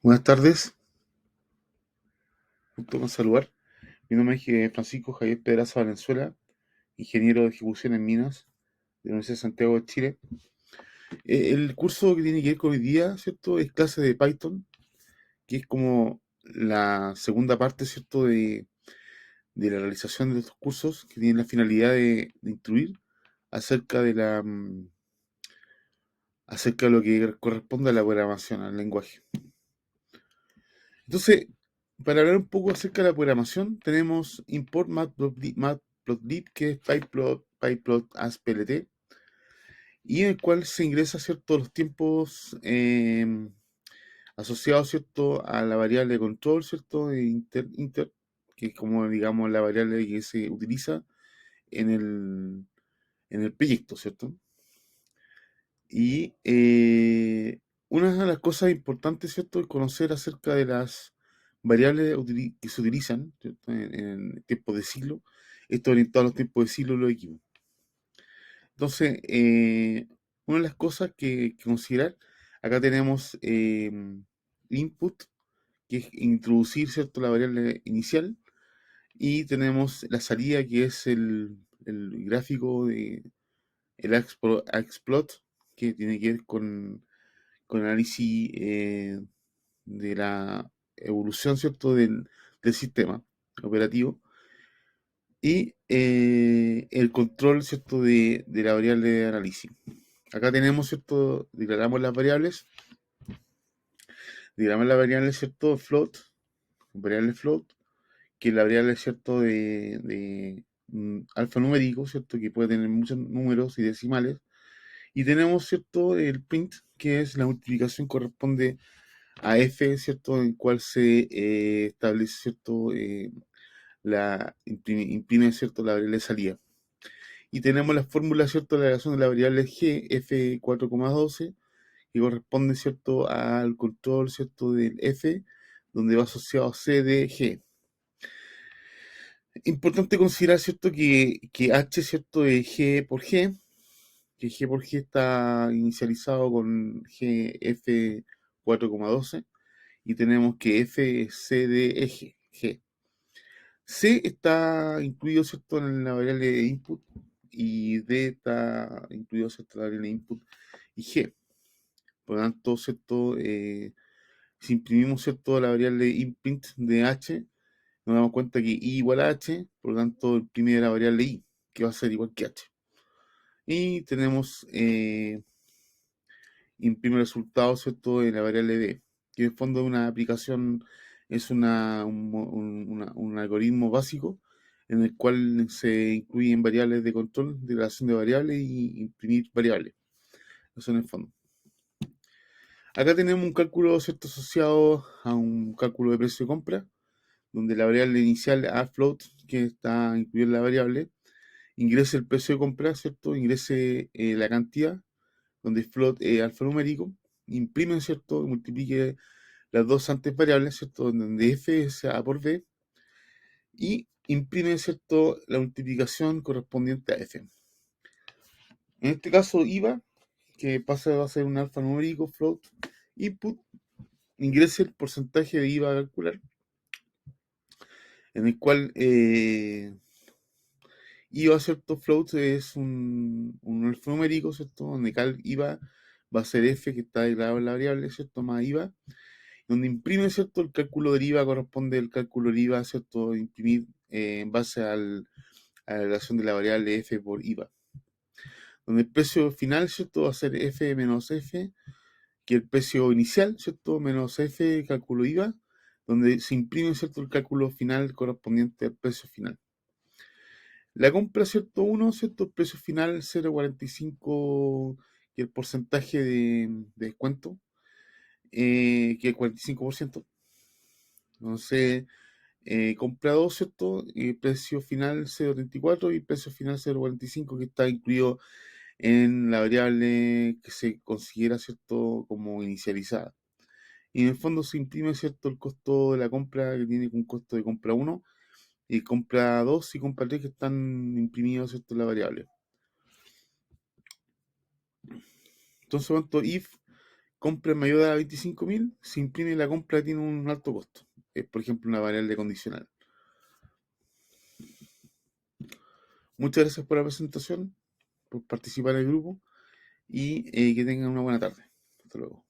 Buenas tardes, gusto con saludar. Mi nombre es Francisco Javier Pedraza Valenzuela, ingeniero de ejecución en minas de la Universidad de Santiago de Chile. El curso que tiene que ver con hoy día, ¿cierto? Es clase de Python, que es como la segunda parte, ¿cierto? De la realización de estos cursos que tienen la finalidad de instruir acerca acerca de lo que corresponde a la programación, al lenguaje. Entonces, para hablar un poco acerca de la programación, tenemos import matplotlib, que es pyplot as plt, y en el cual se ingresa, ¿cierto?, los tiempos asociados, ¿cierto?, a la variable de control, ¿cierto?, de inter, que es como, digamos, la variable que se utiliza en en el proyecto, ¿cierto? Y una de las cosas importantes, ¿cierto?, es conocer acerca de las variables que se utilizan, ¿cierto?, en tiempos de siglo. Esto orientado a los tiempos de siglo de los equipos. Entonces, una de las cosas que considerar, acá tenemos input, que es introducir, ¿cierto?, la variable inicial, y tenemos la salida, que es el gráfico de el Axplot, que tiene que ver con análisis de la evolución, ¿cierto?, del sistema operativo, y el control, ¿cierto?, de la variable de análisis. Acá tenemos, ¿cierto?, declaramos la variable, ¿cierto?, float, variable float, que es la variable, ¿cierto?, de alfanumérico, ¿cierto?, que puede tener muchos números y decimales. Y tenemos, ¿cierto?, el print, que es la multiplicación, corresponde a f, ¿cierto?, en cual se establece, ¿cierto?, imprime, ¿cierto?, la variable de salida. Y tenemos la fórmula, ¿cierto?, de la relación de la variable g, f4,12, que corresponde, ¿cierto?, al control, ¿cierto?, del f, donde va asociado c de g. Importante considerar, ¿cierto?, que h, ¿cierto?, es g por g, que g por g está inicializado con g f4,12, y tenemos que f es c de eje, g. C está incluido, ¿cierto?, en la variable de input, y D está incluido, ¿cierto?, en la variable de input y G. Por lo tanto, ¿cierto?, si imprimimos, ¿cierto?, la variable imprint de H, nos damos cuenta que I igual a H, por lo tanto, imprime la variable I, que va a ser igual que H. Y tenemos, imprime el resultado, ¿cierto?, en la variable D, que en el fondo es una aplicación, es un algoritmo básico en el cual se incluyen variables de control, de relación de variables y imprimir variables. Eso en el fondo. Acá tenemos un cálculo, ¿cierto?, asociado a un cálculo de precio de compra, donde la variable inicial a float, que está incluida en la variable, ingrese el precio de compra, ¿cierto?, ingrese la cantidad, donde float es alfanumérico, imprime, ¿cierto?, y multiplique las dos antes variables, ¿cierto?, donde f es a por b, y imprime, ¿cierto?, la multiplicación correspondiente a f. En este caso, IVA, que pasa a ser un alfanumérico float input, ingrese el porcentaje de IVA a calcular, en el cual IVA, ¿cierto?, float es un alfanumérico, ¿cierto?, donde IVA va a ser f, que está declarado en la variable, ¿cierto?, más IVA, donde imprime, ¿cierto?, el cálculo del IVA corresponde al cálculo del IVA, ¿cierto?, imprimir en base a la relación de la variable f por IVA, donde el precio final, ¿cierto?, va a ser f menos f, que el precio inicial, ¿cierto?, menos f, cálculo IVA, donde se imprime, ¿cierto?, el cálculo final correspondiente al precio final. La compra, ¿cierto?, 1, ¿cierto?, el precio final 0,45, que el porcentaje de descuento, que es 45%. Entonces, compra 2, ¿cierto?, precio final 0,34 y precio final 0,45, que está incluido en la variable que se considera, ¿cierto?, como inicializada. Y en el fondo se imprime, ¿cierto?, el costo de la compra, que tiene un costo de compra 1, y compra 2 y compra 3, que están imprimidos, ¿cierto?, en la variable. Entonces, ¿cuánto if compra es mayor a 25.000, se imprime y la compra tiene un alto costo. Es, por ejemplo, una variable condicional. Muchas gracias por la presentación, por participar en el grupo y que tengan una buena tarde. Hasta luego.